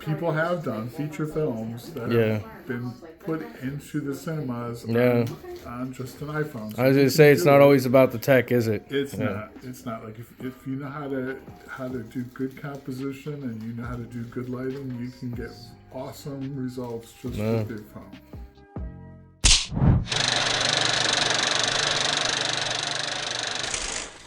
people have done feature films that Yeah. have been put into the cinemas Yeah. on just an iPhone. So I was you gonna can say it's do not it. always about the tech, is it? It's Yeah. not. It's not. Like if you know how to do good composition and you know how to do good lighting, you can get awesome results just with your phone.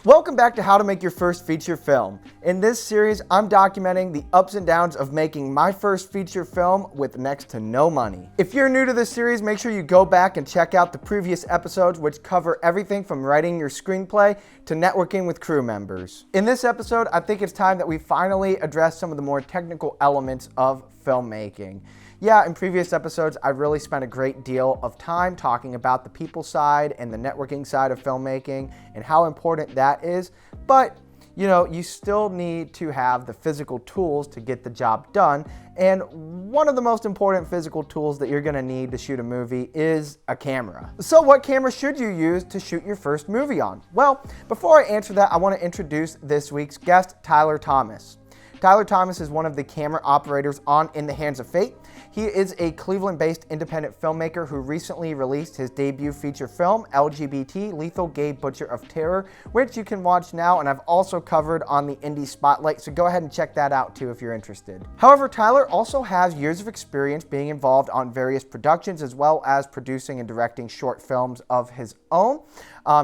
Welcome back to How to Make Your First Feature Film. In this series, I'm documenting the ups and downs of making my first feature film with next to no money. If you're new to this series, make sure you go back and check out the previous episodes, which cover everything from writing your screenplay to networking with crew members. In this episode, I think it's time that we finally address some of the more technical elements of filmmaking. Yeah, in previous episodes, I've really spent a great deal of time talking about the people side and the networking side of filmmaking and how important that is. But, you know, you still need to have the physical tools to get the job done. And one of the most important physical tools that you're gonna need to shoot a movie is a camera. So what camera should you use to shoot your first movie on? Well, before I answer that, I wanna introduce this week's guest, Tyler Thomas. Tyler Thomas is one of the camera operators on In the Hands of Fate. He is a Cleveland-based independent filmmaker who recently released his debut feature film, LGBT Lethal Gay Butcher of Terror, which you can watch now, and I've also covered on the Indie Spotlight, so go ahead and check that out too if you're interested. However, Tyler also has years of experience being involved on various productions as well as producing and directing short films of his own.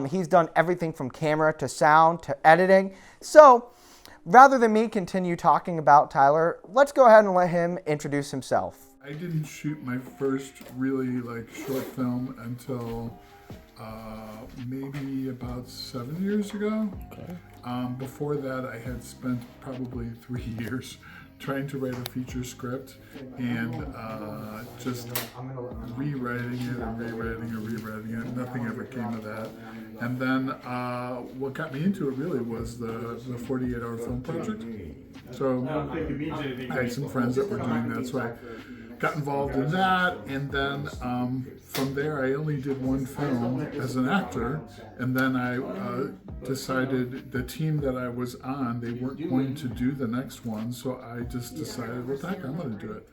He's done everything from camera to sound to editing. So, rather than me continue talking about Tyler, let's go ahead and let him introduce himself. I didn't shoot my first really short film until maybe about 7 years ago. Okay. Before that, I had spent probably 3 years trying to write a feature script and just rewriting it and rewriting it. Nothing ever came of that. And then what got me into it really was the 48-hour film project. So I had some friends that were doing that, so I got involved in that, and then from there I only did one film as an actor, and then I decided the team that I was on, they weren't going to do the next one, so I just decided, well, heck, I'm going to do it.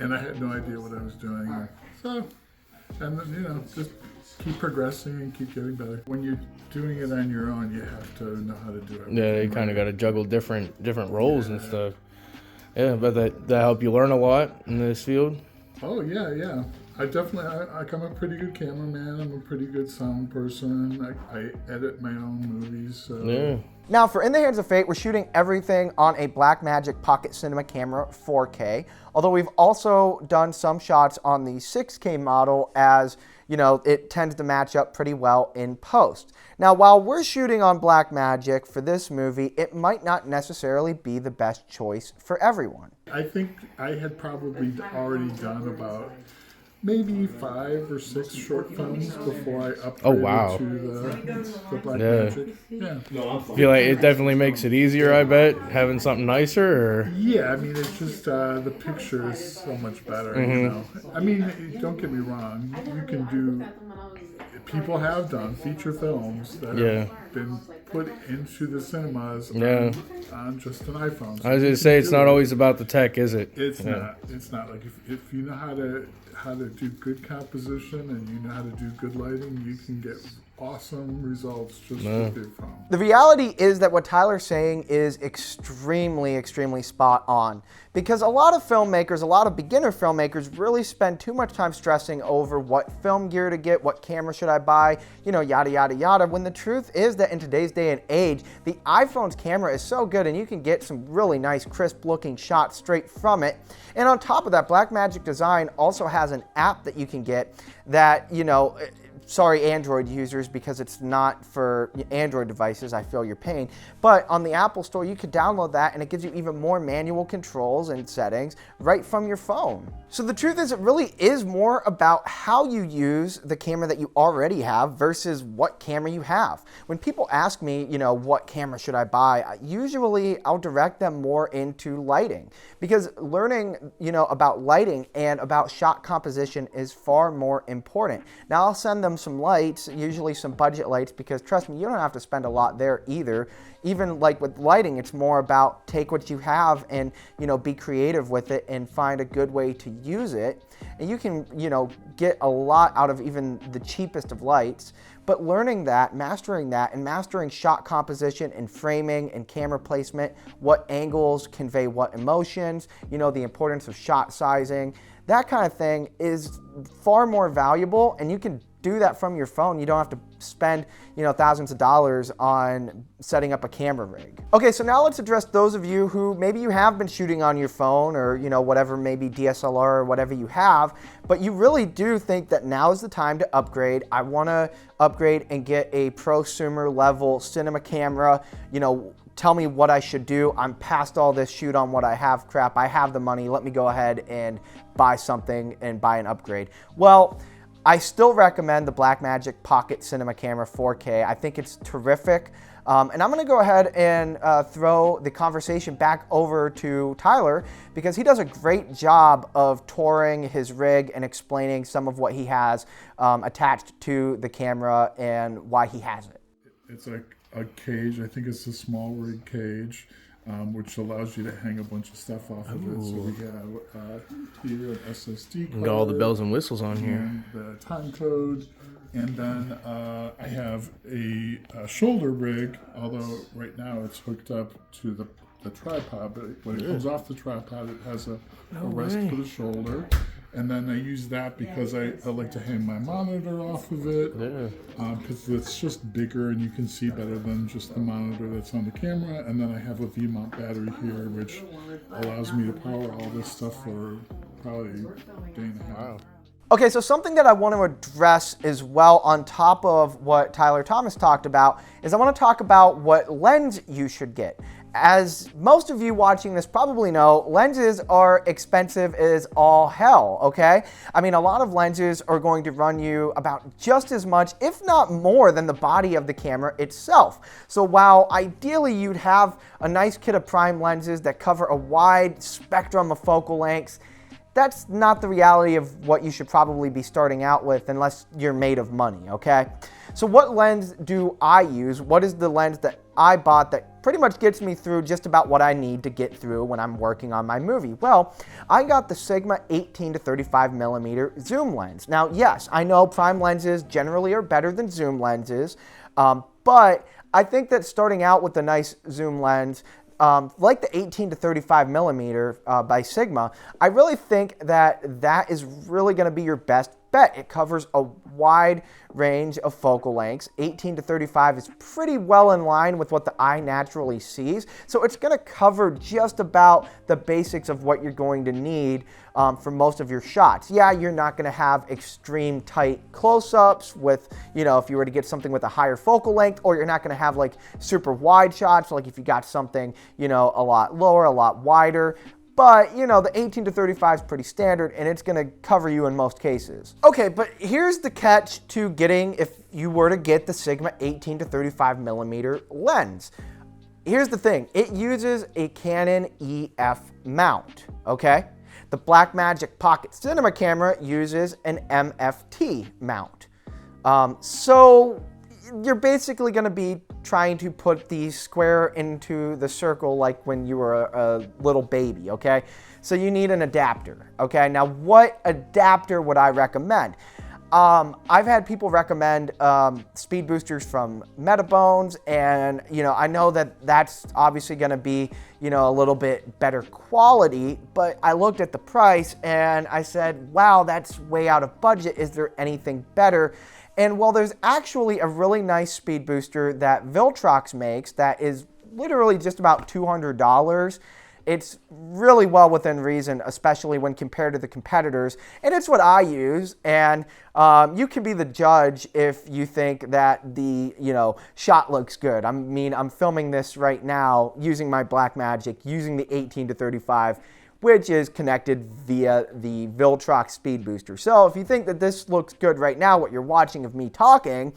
And I had no idea what I was doing. So, and then, you know, just keep progressing and keep getting better. When you're doing it on your own, you have to know how to do it. Yeah, you kind of got to juggle different roles and stuff. Yeah, but that help you learn a lot in this field. Oh yeah. I'm a pretty good cameraman. I'm a pretty good sound person. I edit my own movies. So. Yeah. Now for In the Hands of Fate, we're shooting everything on a BlackMagic Pocket Cinema camera 4K, although we've also done some shots on the 6K model as, you know, it tends to match up pretty well in post. Now, while we're shooting on BlackMagic for this movie, it might not necessarily be the best choice for everyone. I think I had probably already done about maybe 5 or 6 short films before I upgraded to the BlackMagic. Yeah. I feel like it definitely makes it easier, I bet, having something nicer, or? Yeah, I mean, it's just the picture is so much better, you know. I mean, don't get me wrong, you can do, people have done feature films that have been put into the cinemas on just an iPhone. So I was going to say, it's not always about the tech, is it? It's not. It's not. Like if you know how to do good composition and you know how to do good lighting, you can get awesome results just with your phone. The reality is that what Tyler's saying is extremely spot on, because a lot of filmmakers, a lot of beginner filmmakers really spend too much time stressing over what film gear to get, what camera should I buy, you know, yada yada, when the truth is that in today's day and age, the iPhone's camera is so good and you can get some really nice crisp looking shots straight from it. And on top of that, BlackMagic Design also has an app that you can get that, you know, sorry Android users, because it's not for Android devices, I feel your pain, but on the Apple Store you could download that and it gives you even more manual controls and settings right from your phone. So the truth is, it really is more about how you use the camera that you already have versus what camera you have. When people ask me, you know, what camera should I buy, usually I'll direct them more into lighting, because learning, you know, about lighting and about shot composition is far more important. Now I'll send them some lights, usually some budget lights, because trust me, you don't have to spend a lot there either. Even like with lighting, it's more about take what you have and, be creative with it and find a good way to use it. And you can, get a lot out of even the cheapest of lights. But learning that, mastering that, and mastering shot composition and framing and camera placement, what angles convey what emotions, the importance of shot sizing, that kind of thing is far more valuable, and you can do that from your phone. You don't have to spend, thousands of dollars on setting up a camera rig. Okay, so now let's address those of you who maybe you have been shooting on your phone or, whatever, maybe DSLR or whatever you have, but you really do think that now is the time to upgrade. I want to upgrade and get a prosumer level cinema camera. Tell me what I should do. I'm past all this shoot on what I have crap. I have the money. Let me go ahead and buy something and buy an upgrade. Well, I still recommend the BlackMagic Pocket Cinema Camera 4K. I think it's terrific. And I'm gonna go ahead and throw the conversation back over to Tyler, because he does a great job of touring his rig and explaining some of what he has attached to the camera and why he has it. It's like a cage. I think it's a small rig cage, which allows you to hang a bunch of stuff off of it. So we have here an SSD card. Got all the bells and whistles on here. And the time code. And then I have a shoulder rig, although right now it's hooked up to the tripod. But when it comes off the tripod, it has a rest for the shoulder. And then I use that because I like to hang my monitor off of it, because it's just bigger and you can see better than just the monitor that's on the camera. And then I have a V-mount battery here, which allows me to power all this stuff for probably a day and a half. Wow. Okay, so something that I want to address as well on top of what Tyler Thomas talked about is I want to talk about what lens you should get. As most of you watching this probably know, lenses are expensive as all hell, okay? I mean, a lot of lenses are going to run you about just as much, if not more, than the body of the camera itself. So while ideally you'd have a nice kit of prime lenses that cover a wide spectrum of focal lengths, that's not the reality of what you should probably be starting out with unless you're made of money, okay? So what lens do I use? What is the lens that I bought that pretty much gets me through just about what I need to get through when I'm working on my movie? Well, I got the Sigma 18 to 35 millimeter zoom lens. Now, yes, I know prime lenses generally are better than zoom lenses, but I think that starting out with a nice zoom lens, like the 18 to 35 millimeter by Sigma, I really think that that is really going to be your best bet. It covers a wide range of focal lengths. 18 to 35 is pretty well in line with what the eye naturally sees. So it's going to cover just about the basics of what you're going to need for most of your shots. Yeah, you're not going to have extreme tight close-ups with, if you were to get something with a higher focal length, or you're not going to have like super wide shots, like if you got something, a lot lower, a lot wider. But, the 18 to 35 is pretty standard, and it's going to cover you in most cases. Okay, but here's the catch to getting, if you were to get the Sigma 18 to 35 millimeter lens. Here's the thing. It uses a Canon EF mount, okay? The BlackMagic Pocket Cinema camera uses an MFT mount. So you're basically going to be trying to put the square into the circle like when you were a little baby, okay? So you need an adapter, okay? Now, what adapter would I recommend? I've had people recommend speed boosters from Metabones, and I know that that's obviously going to be a little bit better quality, but I looked at the price and I said, wow, that's way out of budget. Is there anything better? And well, there's actually a really nice speed booster that Viltrox makes that is literally just about $200. It's really well within reason, especially when compared to the competitors. And it's what I use. And you can be the judge if you think that the shot looks good. I mean, I'm filming this right now using my BlackMagic, using the 18 to 35, which is connected via the Viltrox speed booster. So if you think that this looks good right now, what you're watching of me talking,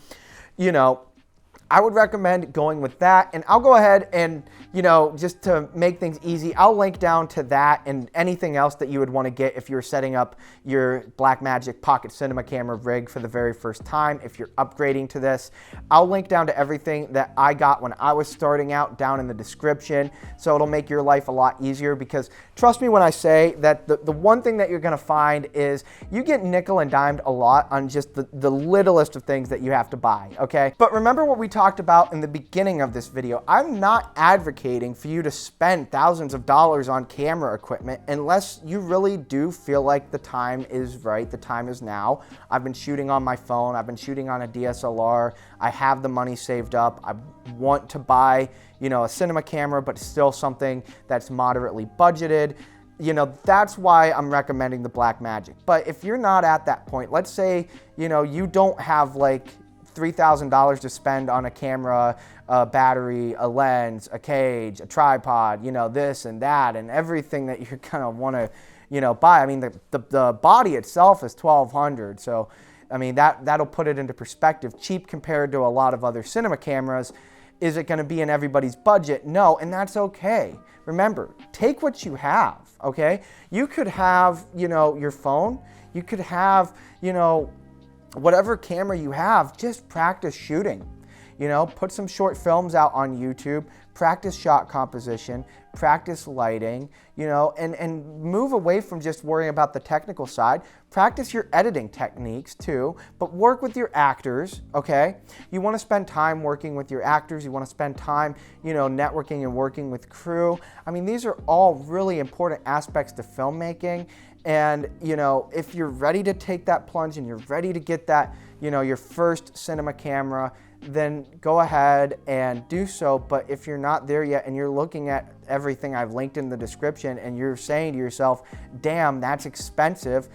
I would recommend going with that. And I'll go ahead and, you know, just to make things easy, I'll link down to that and anything else that you would want to get if you're setting up your BlackMagic Pocket Cinema Camera rig for the very first time. If you're upgrading to this, I'll link down to everything that I got when I was starting out down in the description. So it'll make your life a lot easier, because trust me when I say that the one thing that you're going to find is you get nickel and dimed a lot on just the littlest of things that you have to buy, okay? But remember what we talked about in the beginning of this video. I'm not advocating for you to spend thousands of dollars on camera equipment unless you really do feel like the time is right, the time is now. I've been shooting on my phone, I've been shooting on a DSLR, I have the money saved up, I want to buy, you know, a cinema camera, but still something that's moderately budgeted. You know, that's why I'm recommending the BlackMagic. But if you're not at that point, let's say, you know, you don't have like $3,000 to spend on a camera, a battery, a lens, a cage, a tripod, you know, this and that, and everything that you're gonna want to, you know, buy. I mean, the body itself is $1,200, so I mean that'll put it into perspective. Cheap compared to a lot of other cinema cameras. Is it going to be in everybody's budget? No, and that's okay. Remember, take what you have. Okay, you could have, you know, your phone. You could have, you know, whatever camera you have, just practice shooting. You know, put some short films out on YouTube, practice shot composition, practice lighting, you know, and move away from just worrying about the technical side. Practice your editing techniques too, but work with your actors, okay? You want to spend time working with your actors. You want to spend time, you know, networking and working with crew. I mean, these are all really important aspects to filmmaking. And, you know, if you're ready to take that plunge and you're ready to get that, you know, your first cinema camera, then go ahead and do so. But if you're not there yet and you're looking at everything I've linked in the description and you're saying to yourself, damn, that's expensive,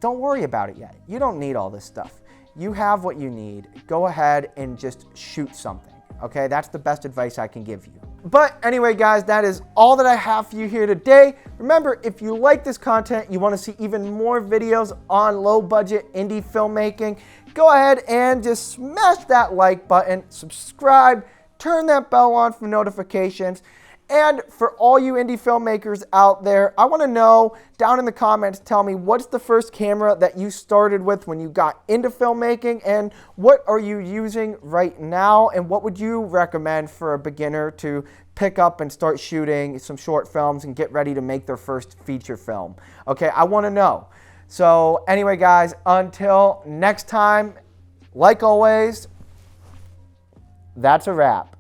don't worry about it yet. You don't need all this stuff. You have what you need. Go ahead and just shoot something, okay? That's the best advice I can give you. But anyway, guys, that is all that I have for you here today. Remember, if you like this content, you want to see even more videos on low-budget indie filmmaking, go ahead and just smash that like button, subscribe, turn that bell on for notifications. And for all you indie filmmakers out there, I want to know down in the comments, tell me what's the first camera that you started with when you got into filmmaking, and what are you using right now, and what would you recommend for a beginner to pick up and start shooting some short films and get ready to make their first feature film. Okay, I want to know. So anyway, guys, until next time, like always, that's a wrap.